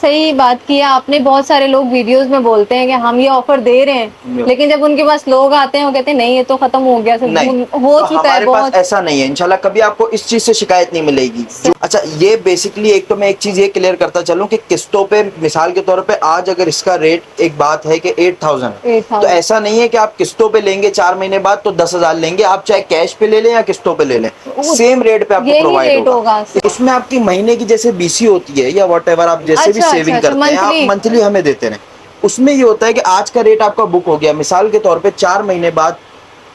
सही बात की है आपने। बहुत सारे लोग वीडियोस में बोलते हैं कि हम ये ऑफर दे रहे हैं, लेकिन जब उनके पास लोग आते हैं वो कहते हैं नहीं ये तो खत्म हो गया, सब नहीं, हो तो चुका है हमारे पास बहुत। ऐसा नहीं है, इंशाल्लाह कभी आपको इस चीज से शिकायत नहीं मिलेगी। अच्छा, ये बेसिकली एक तो मैं एक चीज ये क्लियर करता चलूं कि किस्तों पे, मिसाल के तौर पे आज अगर इसका रेट एक बात है कि 8000 है, तो ऐसा नहीं है कि आप किस्तों पे लेंगे 4 महीने बाद तो 10,000 लेंगे, आप चाहे कैश पे ले लें या किस्तों पे ले लें, सेम रेट पे आपको प्रोवाइड होगा। उसमें आपकी महीने की जैसे बीसी होती है या वॉट एवर आप जैसे भी सेविंग करते हैं, आप मंथली हमें देते रहे। उसमें ये होता है कि आज का रेट आपका बुक हो गया, मिसाल के तौर पे 4 महीने बाद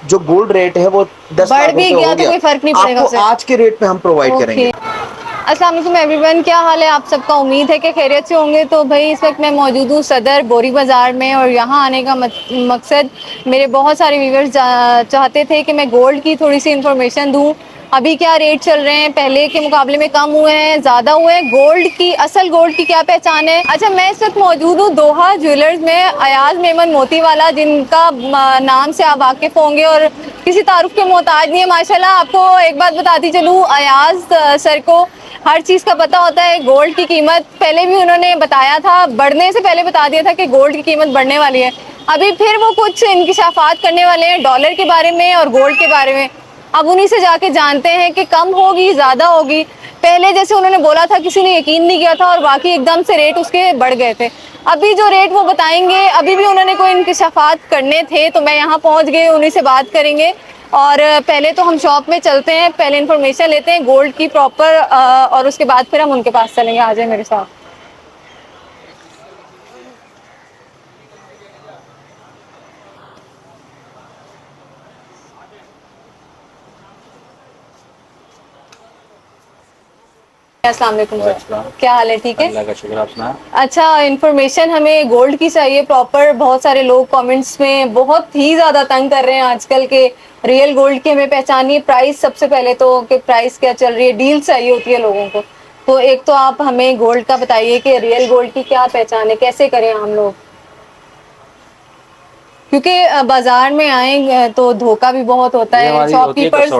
जो गोल्ड रेट है वो 10 लाख रुपए हो गया, तो कोई फर्क नहीं पड़ेगा, आपको आज के रेट पे हम प्रोवाइड करेंगे। अस्सलाम वालेकुम एवरीवन, क्या हाल है आप सबका? उम्मीद है कि खैरियत से होंगे। तो भाई इस वक्त मैं मौजूद हूँ सदर बोरी बाज़ार में, और यहाँ आने का मकसद, मेरे बहुत सारे व्यूवर्स चाहते थे कि मैं गोल्ड की थोड़ी सी इन्फॉर्मेशन दूँ। अभी क्या रेट चल रहे हैं, पहले के मुकाबले में कम हुए हैं, ज़्यादा हुए हैं, गोल्ड की, असल गोल्ड की क्या पहचान है। अच्छा, मैं इस वक्त मौजूद हूँ दोहा ज्वेलर्स में, अयाज मेमन मोती वाला, जिनका नाम से आप वाकिफ होंगे और किसी तारुफ के मोहताज नहीं है माशाल्लाह। आपको एक बात बताती चलूँ, अयाज सर को हर चीज़ का पता होता है। गोल्ड की कीमत पहले भी उन्होंने बताया था, बढ़ने से पहले बता दिया था कि गोल्ड की कीमत बढ़ने वाली है। अभी फिर वो कुछ इंकिशाफात करने वाले हैं डॉलर के बारे में और गोल्ड के बारे में। अब उन्हीं से जाके जानते हैं कि कम होगी, ज़्यादा होगी। पहले जैसे उन्होंने बोला था किसी ने यकीन नहीं किया था और बाकी एकदम से रेट उसके बढ़ गए थे। अभी जो रेट वो बताएंगे, अभी भी उन्होंने कोई इंकिशाफात करने थे, तो मैं यहाँ पहुँच गई, उन्हीं से बात करेंगे। और पहले तो हम शॉप में चलते हैं, पहले इन्फॉर्मेशन लेते हैं गोल्ड की प्रॉपर, और उसके बाद फिर हम उनके पास चलेंगे। आ जाए मेरे साथ। अस्सलाम वालेकुम सर, क्या हाल है? ठीक है, अल्लाह का शुक्र, आप सुनाएं। अच्छा, इन्फॉर्मेशन हमें गोल्ड की चाहिए प्रॉपर। बहुत सारे लोग कमेंट्स में बहुत ही ज़्यादा तंग कर रहे हैं आजकल के, रियल गोल्ड की हमें पहचानिए, प्राइस सबसे पहले तो, कि प्राइस क्या चल रही है, डील चाहिए होती है लोगों को। तो एक तो आप हमें गोल्ड का बताइए कि रियल गोल्ड की क्या पहचान है, कैसे करें हम लोग, क्योंकि बाजार में आए तो धोखा भी बहुत होता है। शॉपकीपर्स,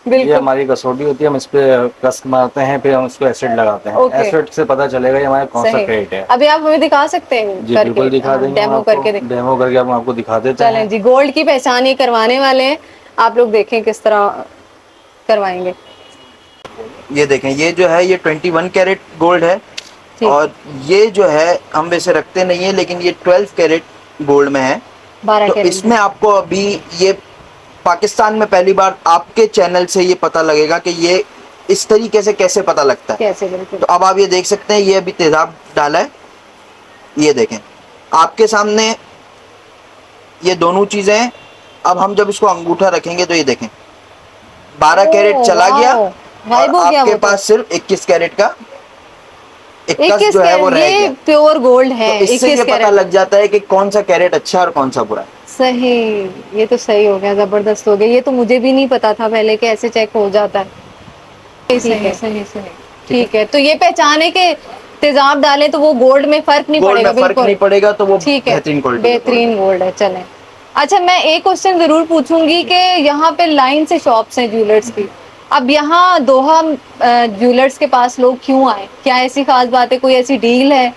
ये हमारी कसौटी होती है, हम इस पे कस्ट मारते हैं, फिर हम इसको एसिड लगाते हैं। एसिड से पता चलेगा ये हमारा कौन सा क्रेडिट है। अभी आप हमें दिखा सकते हैं? जी बिल्कुल दिखा देंगे, डेमो करके हम आपको दिखा देते हैं। चलें जी, गोल्ड की पहचान ये करवाने वाले हैं, आप लोग देखें किस तरह करवाएंगे। ये देखें, ये जो है ये 21 कैरेट गोल्ड है, और ये जो है हम वैसे रखते नहीं है, लेकिन ये 12 कैरेट गोल्ड में है। तो इसमें आपको अभी ये पाकिस्तान में पहली बार आपके चैनल से ये पता लगेगा कि ये इस तरीके से कैसे पता लगता है। तो अब आप ये देख सकते हैं, ये अभी तेजाब डाला है, ये देखें आपके सामने ये दोनों चीजें हैं। अब हम जब इसको अंगूठा रखेंगे तो ये देखें 12 कैरेट चला गया, और आपके पास सिर्फ 21 कैरेट का 21 जो है वो रह गया। प्योर गोल्ड है। तो इससे ये पता लग जाता है कि कौन सा कैरेट अच्छा है और कौन सा बुरा है। सही, ये तो सही हो गया, जबरदस्त हो गया। ये तो मुझे भी नहीं पता था पहले कि ऐसे चेक हो जाता है। सही। ठीक है, तो ये पहचान है कि तेजाब डालें तो वो गोल्ड में फर्क नहीं पड़ेगा, फर्क नहीं पड़ेगा, तो वो ठीक है, बेहतरीन गोल्ड है। चलें, अच्छा मैं एक क्वेश्चन जरूर पूछूंगी कि यहाँ पे लाइन से शॉप्स हैं ज्वेलर्स की, अब यहाँ दोहा ज्वेलर्स के पास लोग क्यों आए? क्या ऐसी खास बात है, कोई ऐसी डील है?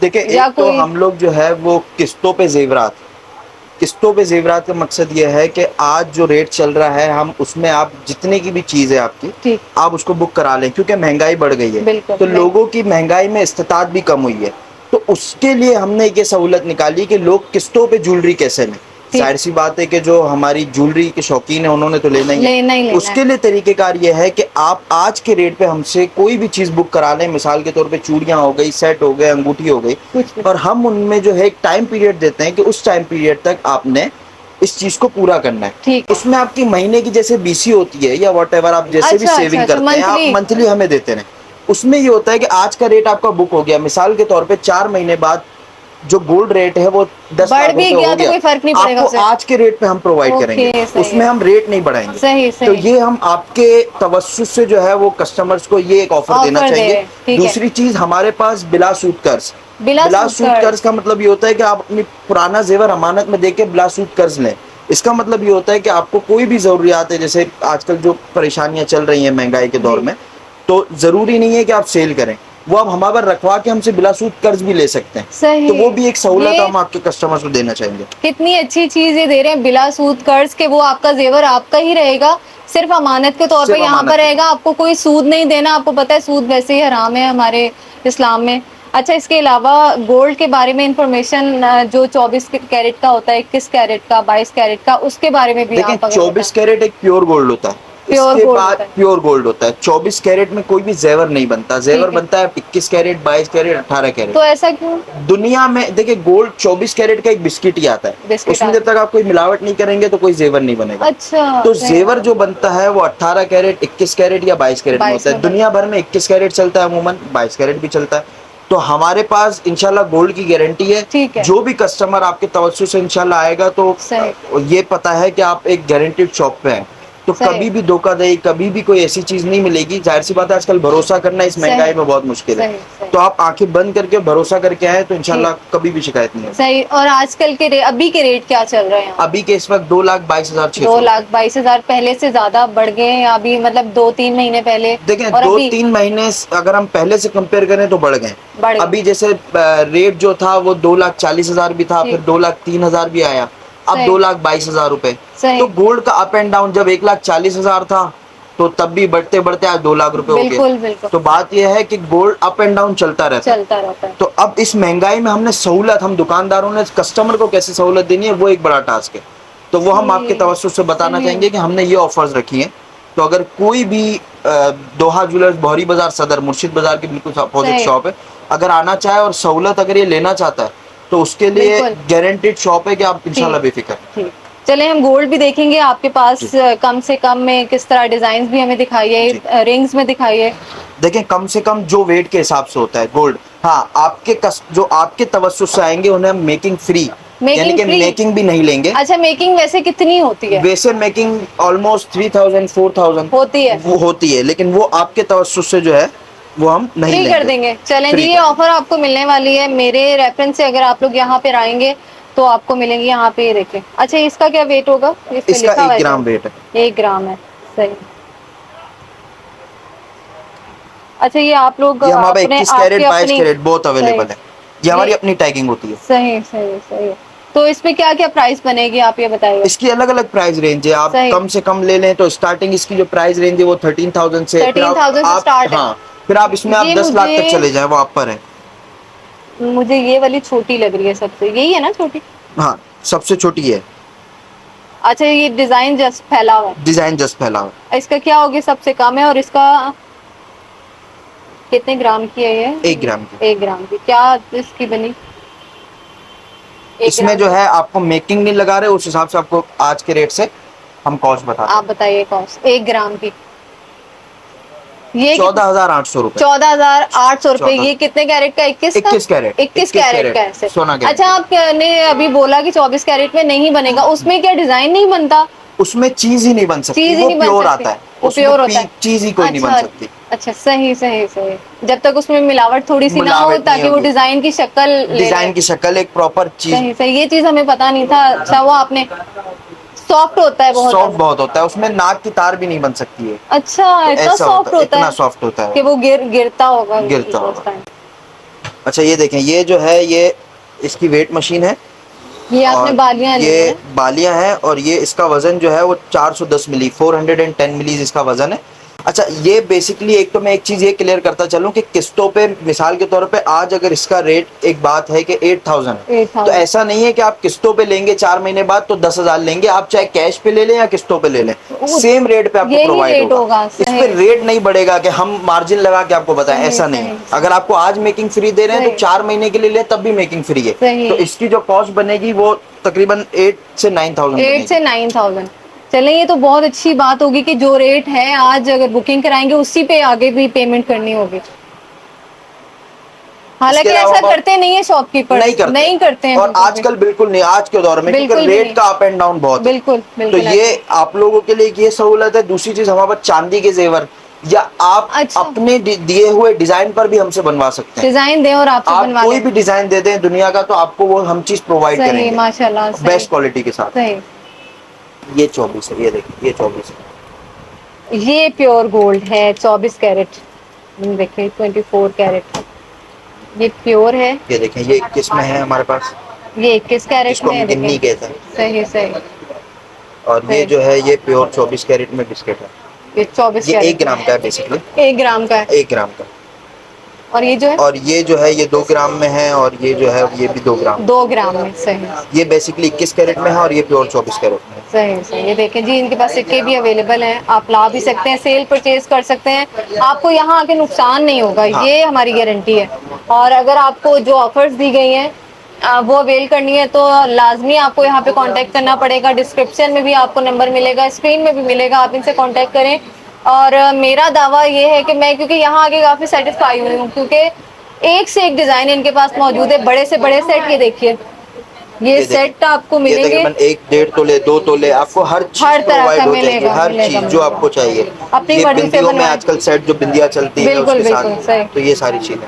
देखिए, एक तो हम लोग जो है वो किस्तों पे जेवरात का मकसद ये है कि आज जो रेट चल रहा है, हम उसमें आप जितने की भी चीज है आपकी, आप उसको बुक करा लें, क्योंकि महंगाई बढ़ गई है, तो लोगों की महंगाई में इस्तेताद भी कम हुई है। तो उसके लिए हमने ये सहूलत निकाली कि लोग किस्तों पे ज्वेलरी कैसे लें। जाहिर सी बात है कि जो हमारी ज्वेलरी के शौकीन है उन्होंने तो लेना ही है। उसके लिए तरीकेकार ये है कि आप आज के रेट पे हमसे कोई भी चीज बुक करा लें, मिसाल के तौर पे चूड़ियां हो गई, सेट हो गए, अंगूठी हो गई, और हम उनमें जो है एक टाइम पीरियड देते हैं कि उस टाइम पीरियड तक आपने इस चीज को पूरा करना है। उसमें आपकी महीने की जैसे बीसी होती है या वॉट एवर आप जैसे भी सेविंग करते हैं, आप मंथली हमें देते हैं। उसमें ये होता है कि आज का रेट आपका बुक हो गया, मिसाल के तौर पे 4 महीने बाद जो गोल्ड रेट है वो 10 लाख रुपए हो गया, तो कोई फर्क नहीं पड़ेगा, आपको आज के रेट पे हम प्रोवाइड करेंगे, उसमें हम रेट नहीं बढ़ाएंगे। सही। तो ये हम आपके तवज्जुह से जो है वो कस्टमर्स को ये एक ऑफर देना चाहिए। दूसरी चीज, हमारे पास बिला सूद कर्ज का मतलब ये होता है कि आप अपनी पुराना जेवर अमानत में देके बिला सूद कर्ज लें। इसका मतलब ये होता है कि आपको कोई भी जरूरियात है, जैसे आजकल जो परेशानियां चल रही हैं महंगाई के दौर में, तो जरूरी नहीं है कि आप सेल करें, वो आप हमारे पर रखवा के हमसे बिला सूद कर्ज भी ले सकते हैं। सही। तो वो भी एक सहूलत ये हम आपके कस्टमर्स को देना चाहेंगे। कितनी अच्छी चीज ये दे रहे हैं, बिला सूद कर्ज के, वो आपका जेवर आपका ही रहेगा, सिर्फ अमानत के तौर पे सिर्फ यहाँ अमानत पर के रहेगा, आपको कोई सूद नहीं देना। आपको पता है सूद वैसे ही हराम है हमारे इस्लाम में। अच्छा, इसके अलावा गोल्ड के बारे में इंफॉर्मेशन जो 24 कैरेट का होता है, 21 कैरेट का, 22 कैरेट का, उसके बारे में भी देखें, आप अगर 24 कैरेट एक प्योर गोल्ड होता है, प्योर इसके गोल्ड बाद होता है। प्योर गोल्ड होता है। 24 कैरेट में कोई भी जेवर नहीं बनता, जेवर ठीक है। बनता है 21 कैरेट, 22 कैरेट, 18 कैरेट। तो ऐसा क्यों? दुनिया में देखिए, गोल्ड 24 कैरेट का एक बिस्किट ही आता है, बिस्किट उसमें आता जब तक आप कोई मिलावट नहीं करेंगे तो कोई जेवर नहीं बनेगा। अच्छा, तो सही जेवर बात। जो बनता है वो 18 कैरेट, 21 कैरेट या 22 कैरेट में 22 होता है। में दुनिया भर में 21 कैरेट चलता है अमूमन, 22 कैरेट भी चलता है। तो हमारे पास इंशाल्लाह गोल्ड की गारंटी है। ठीक है। जो भी कस्टमर आपके तवज्जो से इंशाल्लाह आएगा तो सही। ये पता है कि आप एक गारंटीड शॉप पे हैं, तो सही। कभी भी धोखाधड़ी, कभी भी कोई ऐसी चीज नहीं मिलेगी। जाहिर सी बात है, आजकल भरोसा करना इस महंगाई में बहुत मुश्किल है। सही। तो आप आंखें बंद करके भरोसा करके आए तो इंशाल्लाह कभी भी शिकायत नहीं है। सही। और आजकल के अभी के रेट क्या चल रहे हैं? अभी के इस वक्त 2,22,600। 2,22,000 पहले से ज्यादा बढ़ गए हैं अभी, मतलब 2-3 महीने पहले? देखें, और अभी 2-3 महीने अगर हम पहले से कंपेयर करें तो बढ़ गए। अभी जैसे रेट जो था वो 2,40,000 भी था, फिर 2,03,000 भी आया, अब 2,22,000 रुपए। तो गोल्ड का अप एंड डाउन, जब 1,40,000 था तो तब भी बढ़ते बढ़ते आज 2 लाख रुपए हो गए। तो बात यह है कि गोल्ड अप एंड डाउन चलता रहता है। तो अब इस महंगाई में हमने सहूलत, हम दुकानदारों ने कस्टमर को कैसे सहूलत देनी है, वो एक बड़ा टास्क है। तो वो हम आपके तवज्जुह से बताना चाहेंगे कि हमने ये ऑफर्स रखी हैं। तो अगर कोई भी दोहा ज्वेलर्स, बहरी बाजार, सदर मुर्शिद बाजार के बिल्कुल अपोजिट शॉप है, अगर आना चाहे और सहूलत अगर ये लेना चाहता है तो उसके लिए गारंटीड शॉप है कि आप इंशाल्लाह बेफिक्र। चले हम गोल्ड भी देखेंगे आपके पास, कम से कम में किस तरह डिजाइन भी हमें दिखाइए, रिंग्स में दिखाइए। देखें, कम से कम जो वेट के हिसाब से होता है गोल्ड, हाँ, जो आपके तवज्जुह से आएंगे उन्हें मेकिंग फ्री, यानी कि मेकिंग भी नहीं लेंगे। अच्छा, मेकिंग वैसे कितनी होती है? वैसे मेकिंग ऑलमोस्ट 3,000-4,000 होती है, वो होती है, लेकिन वो आपके तवज्जुह से जो है वो हम नहीं फ्री कर देंगे। चलें जी, ये ऑफर आपको मिलने वाली है मेरे रेफरेंस से। अगर आप लोग यहाँ पे आएंगे तो आपको मिलेंगे, यहाँ पे देखें। अच्छा, इसका क्या वेट होगा? इसका 1 ग्राम वेट है। 1 ग्राम है, सही। अच्छा, ये आप लोग ये हमारे 21 कैरेट, 22 कैरेट बहुत अवेलेबल है, ये हमारी अपनी टैगिंग होती है। सही सही सही। तो इसमें क्या क्या प्राइस बनेगी, आप ये बताइए। इसकी अलग अलग प्राइस रेंज है। आप कम से कम ले लें तो स्टार्टिंग इसकी जो प्राइस रेंज है वो 13,000 से 13,000 से स्टार्ट है। हाँ, फिर आप इसमें आप 10 लाख तक चले जाए, वो आप पर है। मुझे ये वाली छोटी लग रही है सबसे, यही है ना छोटी? हाँ, सबसे छोटी है। अच्छा, ये डिजाइन जस्ट फैला हुआ है? डिजाइन जस्ट फैला हुआ है। इसका क्या होगी सबसे कम है? और इसका कितने ग्राम की है ये? 1 ग्राम की। 1 ग्राम की। क्या इसकी बनी? इसमें जो है आपको मेकिंग नहीं लगा रहे, उस हिसाब से आपको आज के रेट से हम कॉस्ट बता रहे हैं। आप बताइए कॉस्ट 1 ग्राम की। ये 14,800 रुपए। 14,800 रुपए। ये कितने कैरेट का? 21 कैरेट। 21 कैरेट का है सोना। अच्छा, आपने अभी बोला कि 24 कैरेट में नहीं बनेगा, उसमें क्या डिजाइन नहीं बनता? उसमें चीज ही नहीं बन सकती, चीज ही नहीं प्योर बन सकती, आता है, वो प्योर होता है, चीज ही कोई नहीं बन सकती। अच्छा, सही सही सही। जब तक उसमें मिलावट थोड़ी सी ना हो, ताकि वो डिजाइन की शक्ल एक प्रॉपर चीज। सही सही, ये चीज हमें पता नहीं था। अच्छा, वो आपने सॉफ्ट होता है, बहुत सॉफ्ट बहुत होता है, उसमें नाक की तार भी नहीं बन सकती है। अच्छा, इतना सॉफ्ट होता है, इतना सॉफ्ट होता है कि वो गिरता होगा। अच्छा, ये देखें, ये जो है ये इसकी वेट मशीन है। ये आपने बालियां ली हैं? ये बालियां हैं और ये इसका वजन जो है वो 410 मिली, 410 मिली इसका वजन है। अच्छा, ये बेसिकली एक तो मैं एक चीज ये क्लियर करता चलूं कि किस्तों पे, मिसाल के तौर पे आज अगर इसका रेट, एक बात है कि 8,000 है, तो ऐसा नहीं है कि आप किस्तों पे लेंगे 4 महीने बाद तो 10,000 लेंगे। आप चाहे कैश पे ले लें या किस्तों पे ले लें, सेम रेट पे आपको प्रोवाइड होगा। इस पे रेट नहीं बढ़ेगा कि हम मार्जिन लगा के आपको बताएं, ऐसा नहीं है। अगर आपको आज मेकिंग फ्री दे रहे हैं तो 4 महीने के लिए ले तब भी मेकिंग फ्री है। तो इसकी जो कॉस्ट बनेगी वो तकरीबन 8 से 9,000। 8 से 9,000। चलें, ये तो बहुत अच्छी बात होगी कि जो रेट है आज अगर बुकिंग कराएंगे उसी पे आगे भी पेमेंट करनी होगी। हालांकि ऐसा करते नहीं है शॉपकीपर, नहीं करते हैं। और आजकल बिल्कुल नहीं, आज के दौर में, क्योंकि रेट का अप एंड डाउन बहुत है। बिल्कुल। तो ये आप लोगों के लिए ये सहूलत है। दूसरी चीज, हमारे पास चांदी के जेवर या आप अपने दिए हुए डिजाइन पर भी हमसे बनवा सकते हैं। डिजाइन दें और आपसे बनवा कोई भी डिजाइन दे दें दुनिया का, तो आपको वो हम चीज प्रोवाइड करेंगे माशाल्लाह, बेस्ट क्वालिटी के साथ। ये 24 है, ये देखिए, ये 24 है। ये प्योर गोल्ड है, 24 कैरेट। देखिए 24 कैरेट, ये प्योर है। ये देखें, ये 21 में है हमारे पास, ये 21 कैरेट जिसको में हम है, गिन्नी देखें। कहते हैं। सही सही और ये सही। जो है ये प्योर 24 कैरेट में बिस्किट है। ये 24 ये 1 कैरेट ग्राम का है बेसिकली, 1 ग्राम का है। 1 ग्राम का। और ये जो है और ये जो है ये 2 ग्राम में है, और ये जो है ये भी 2 ग्राम। 2 ग्राम में। सही ये बेसिकली 21 कैरेट में है और ये प्योर 24 कैरेट में है। सही सही। ये देखें जी, इनके पास सिक्के भी अवेलेबल हैं, आप ला भी सकते हैं, सेल परचेज कर सकते हैं, आपको यहाँ आके नुकसान नहीं होगा, हाँ। ये हमारी गारंटी है। और अगर आपको जो ऑफर्स दी गई हैं वो अवेल करनी है तो लाजमी आपको यहाँ पे कांटेक्ट करना पड़ेगा। डिस्क्रिप्शन में भी आपको नंबर मिलेगा, स्क्रीन में भी मिलेगा, आप इनसे कांटेक्ट करें। और मेरा दावा ये है कि मैं क्योंकि यहाँ आके काफ़ी सेटिस्फाई हुई हूँ, क्योंकि एक से एक डिज़ाइन इनके पास मौजूद है। बड़े से बड़े सेट ये देखिए, ये सेट आपको ये मिलेंगे तकरीबन 1, 1.5 तोले, 2 तोले, आपको हर चीज हर तरह प्रोवाइड का हो जाएगी, मिलेगा, हर चीज जो आपको चाहिए। अपनी ये मर्जी से बिंदियों में बनवाएं। आजकल सेट जो बिंदिया चलती है बिल्कुल उसके बिल्कुल साथ, सही। तो ये सारी चीजें।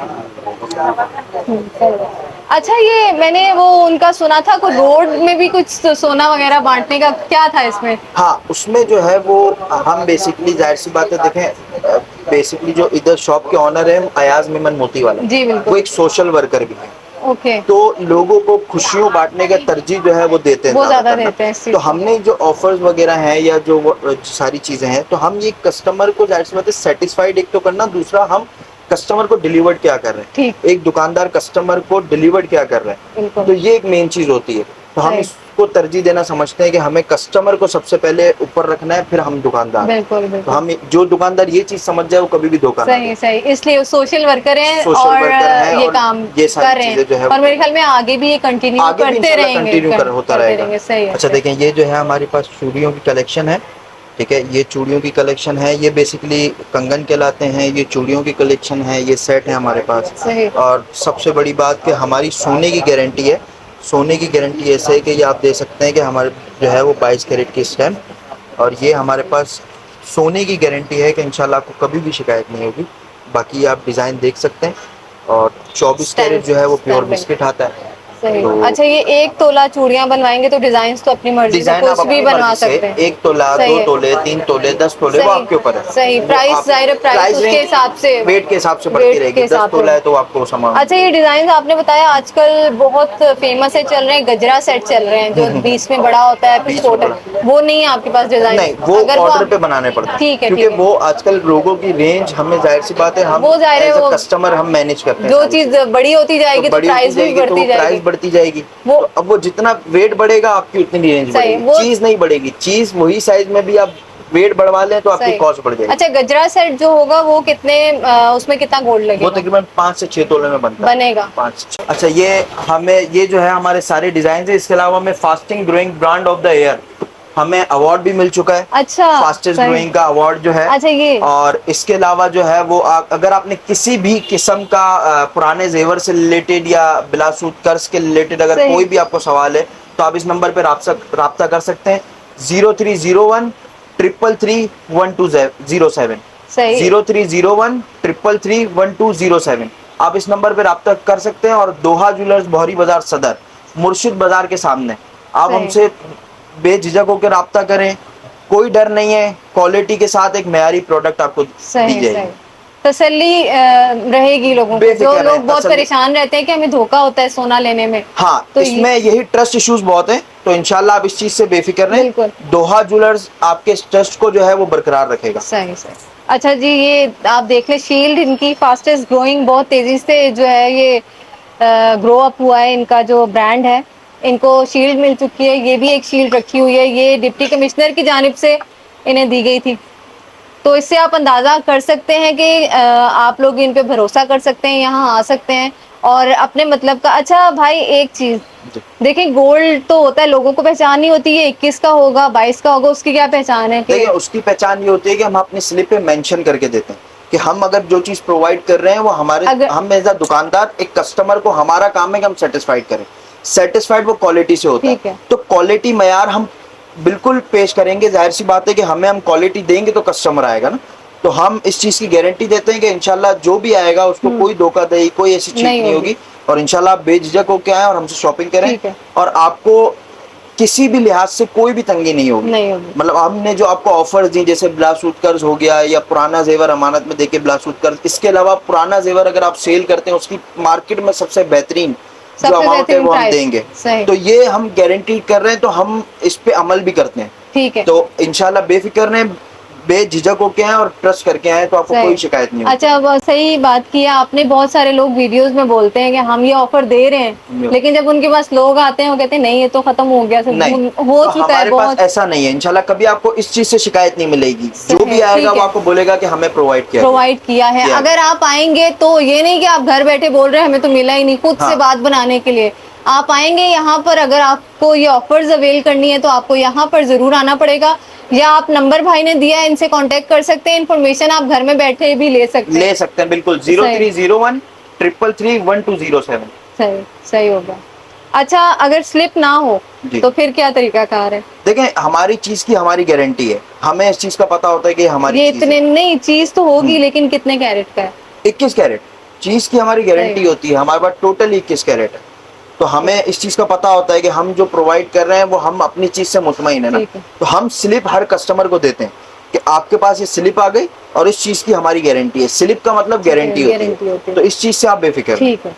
अच्छा, ये मैंने वो उनका सुना था कोई रोड में भी कुछ सोना वगैरह बांटने का, क्या था इसमें? हाँ, उसमें जो है वो हम बेसिकली जाहिर सी बात है, देखें बेसिकली जो इधर शॉप के ऑनर है अयाज मेमन मोती वाला, जी बिल्कुल, वो एक सोशल वर्कर भी है। ओके। तो लोगों को खुशियों बांटने का तरजीह जो है वो देते हैं, वो ज्यादा देते हैं। तो हमने जो ऑफर्स वगैरह हैं या जो सारी चीजें हैं, तो हम ये कस्टमर को जाहिर सी बात है सेटिस्फाइड एक तो करना, दूसरा हम कस्टमर को डिलीवर्ड क्या कर रहे हैं, एक दुकानदार कस्टमर को डिलीवर्ड क्या कर रहे हैं, तो ये एक मेन चीज होती है। तो हम इसको तरजीह देना समझते हैं कि हमें कस्टमर को सबसे पहले ऊपर रखना है, फिर हम दुकानदार। बिल्कुल बिल्कुल। तो हम जो दुकानदार ये चीज समझ जाए वो कभी भी धोखा ना दे। सही, इसलिए सोशल वर्कर हैं सोशल और वर्कर हैं ये और काम ये कर सारी रहे चीजें जो हैं, है और मेरे ख्याल में आगे भी ये कंटिन्यू आगे भी करते इंशाल्लाह रहेंगे, कंटिन्यू होता रहेगा। सही है। अच्छा देखें, ये जो है हमारे पास चूड़ियों की कलेक्शन है, ठीक है, ये चूड़ियों की कलेक्शन है, ये बेसिकली कंगन कहलाते हैं, ये चूड़ियों की कलेक्शन है, ये सेट है हमारे पास। सही। और सबसे बड़ी बात कि हमारी सोने की गारंटी है। सोने की गारंटी ऐसे है कि ये आप दे सकते हैं कि हमारे जो है वो 22 कैरेट की स्टैम्प, और ये हमारे पास सोने की गारंटी है कि इंशाल्लाह आपको कभी भी शिकायत नहीं होगी। बाकी आप डिज़ाइन देख सकते हैं, और 24 कैरेट जो है वो प्योर बिस्किट आता है। सही। तो अच्छा, ये 1 तोला चूड़ियां बनवाएंगे तो डिजाइन तो अपनी मर्जी से कुछ भी बनवा सकते हैं। 1 तोला, 2 तोले, 3 तोले, 10 तोले, वो आपके ऊपर है। सही। प्राइस जाहिर प्राइस उसके हिसाब से, वेट के हिसाब से बढ़ती रहेगी। 10 तोला है तो आपको सामान। अच्छा, ये डिजाइन आपने बताया आजकल बहुत फेमस है, चल रहे हैं, गजरा सेट चल रहे हैं, जो बीच में बड़ा होता है फिर छोटा, वो नहीं है आपके पास डिजाइन? नहीं, वो ऑर्डर पे बनाने पड़ते हैं। ठीक है, क्योंकि वो आजकल लोगों की रेंज, हमें जाहिर सी बात है, हम वो जाहिर है, वो कस्टमर हम मैनेज करते हैं। जो चीज बड़ी होती जाएगी तो प्राइस भी बढ़ती जाएगी। तो अब वो जितना वेट बढ़ेगा आपकी उतनी रेंज बढ़ेगी, चीज नहीं बढ़ेगी। चीज वही साइज में भी आप वेट बढ़वा लें तो आपकी कॉस्ट बढ़ जाएगी। अच्छा, गजरा सेट जो होगा वो कितने, उसमें कितना गोल्ड लगेगा? वो तकरीबन 5 से 6 तोले में बनेगा। 5 से 6। अच्छा, ये हमें ये जो है हमारे सारे डिजाइन है। इसके अलावा हमें fasting growing brand of the year हमें अवार्ड भी मिल चुका है। अच्छा, फास्टेस्ट ग्रोइंग का अवार्ड जो है। अच्छा, ये और इसके अलावा जो है वो अगर आपने किसी भी किस्म का पुराने जेवर से रिलेटेड या बिलासूद कर्ज के रिलेटेड अगर कोई भी आपको सवाल है तो आप इस नंबर पे राब्ता कर सकते हैं। 0301 333 1207 0301 333 1207। आप इस नंबर पे राब्ता कर सकते हैं। और दोहा ज्वेलर्स, बहरी बाजार सदर, मुर्शिद बाजार के सामने। आप हमसे बेझिझक होकर राब्ता करें, कोई डर नहीं है। क्वालिटी के साथ एक मयारी प्रोडक्ट आपको दी जाएगी। तसल्ली रहेगी लोगों को, जो लोग बहुत परेशान रहते हैं कि हमें धोखा होता है सोना लेने में। हाँ, तो इसमें यही ट्रस्ट इश्यूज बहुत हैं, तो इंशाल्लाह आप इस चीज से बेफिक्र रहें। दोहा ज्वेलर्स आपके ट्रस्ट को जो है वो बरकरार रखेगा। सही। अच्छा जी, ये आप देख लें, शील्ड इनकी फास्टेस्ट ग्रोइंग, बहुत तेजी से जो है ये ग्रो अप हुआ है। इनका जो ब्रांड है, इनको शील्ड मिल चुकी है। ये भी एक शील्ड रखी हुई है, ये डिप्टी कमिश्नर की जानिब से इन्हें दी गई थी। तो इससे आप अंदाज़ा कर सकते हैं कि आप लोग इन पे भरोसा कर सकते हैं, यहाँ आ सकते हैं और अपने मतलब का। अच्छा भाई, एक चीज़ देखिए, गोल्ड तो होता है, लोगों को पहचान नहीं होती है 21 का होगा 22 का होगा, उसकी क्या पहचान है? देखिए, उसकी पहचान ये होती है कि हम अपनी स्लिप पे मेंशन करके देते हैं कि हम अगर जो चीज़ प्रोवाइड कर रहे हैं वो हमारे, हम एज अ दुकानदार एक कस्टमर को, हमारा काम है कि हम सेटिस्फाइड करें। सेटिस्फाइड वो क्वालिटी से होता है। तो क्वालिटी मयार हम बिल्कुल पेश करेंगे। जाहिर सी बात है कि हम क्वालिटी देंगे तो कस्टमर आएगा ना। तो हम इस चीज की गारंटी देते हैं कि इंशाल्लाह जो भी आएगा उसको कोई धोखाधड़ी, कोई ऐसी चीज नहीं होगी। और इंशाल्लाह आप बेझिझक होकर आए और हमसे शॉपिंग करें। और आपको किसी भी लिहाज से कोई भी तंगी नहीं होगी। मतलब हमने जो आपको ऑफर्स दी, जैसे ब्लासूट कर्ज हो गया या पुराना जेवर अमानत में देके ब्लासूट कर्ज, इसके अलावा पुराना जेवर अगर आप सेल करते हैं उसकी मार्केट में सबसे बेहतरीन जो अमाउंट है वो हम देंगे। तो ये हम गारंटी कर रहे हैं, तो हम इस पे अमल भी करते हैं। ठीक है। तो इंशाल्लाह बेफिक्र रहें, बेझिझक होके आए और ट्रस्ट करके आए तो आपको कोई शिकायत नहीं होगी। अच्छा, अब सही बात की है आपने। बहुत सारे लोग वीडियोस में बोलते हैं कि हम ये ऑफर दे रहे हैं, लेकिन जब उनके पास लोग आते हैं वो कहते हैं नहीं ये तो खत्म हो गया, सब नहीं हो तो चुका है। पास ऐसा नहीं है, इंशाल्लाह कभी आपको इस चीज से शिकायत नहीं मिलेगी। जो भी आएगा वो आपको बोलेगा कि हमें प्रोवाइड किया है। अगर आप आएंगे तो ये नहीं कि आप घर बैठे बोल रहे हैं हमें तो मिला ही नहीं, खुद से बात बनाने के लिए आप आएंगे यहाँ पर। अगर आपको ये ऑफर्स अवेल करनी है तो आपको यहाँ पर जरूर आना पड़ेगा, या आप नंबर भाई ने दिया है इनसे कांटेक्ट कर सकते हैं। इन्फॉर्मेशन आप घर में बैठे भी ले सकते हैं बिल्कुल। 0301 333 1207। सही होगा। अच्छा, अगर स्लिप ना हो तो फिर क्या तरीका कार है? देखें, हमारी चीज की हमारी गारंटी है, हमें इस चीज का पता होता है कि हमारी ये इतने नहीं चीज तो होगी, लेकिन कितने कैरेट का है? 21 कैरेट चीज की हमारी गारंटी होती है। हमारे पास टोटल 21 कैरेट है, तो हमें इस चीज का पता होता है कि हम जो प्रोवाइड कर रहे हैं वो हम अपनी चीज से मुतमईन है ना। तो हम स्लिप हर कस्टमर को देते हैं कि आपके पास ये स्लिप आ गई और इस चीज की हमारी गारंटी है। स्लिप का मतलब गारंटी होती है, तो इस चीज से आप बेफिक्र। ठीक है।